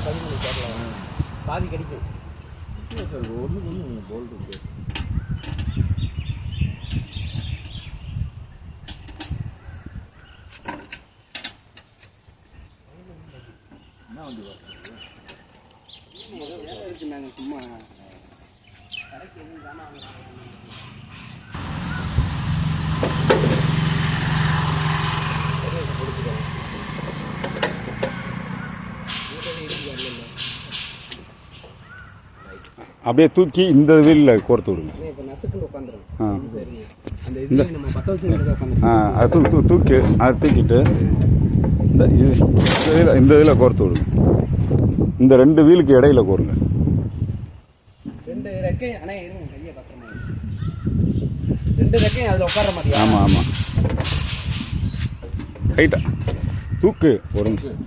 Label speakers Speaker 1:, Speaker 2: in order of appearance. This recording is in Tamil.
Speaker 1: பதிமூணு கேட்கலாம் பாதி கிடைக்கும் சார். ஒன்றுக்கு ஒன்று போல்டு இருக்கு. என்ன வண்டி வேலை இருக்கு. நாங்கள் சும்மா கடைக்கு எதுவும் தானே
Speaker 2: அப்படியே தூக்கி இந்த வீலில் கோர்த்து விடுங்க. அது தூக்கி அதை தூக்கிட்டு இந்த இதில் கோர்த்து விடுங்க. இந்த 2 வீலுக்கு இடையில கோருங்க. ஆமாம் ஆமாம் ரைட்டா தூக்கு ஒரு நிமிஷம்.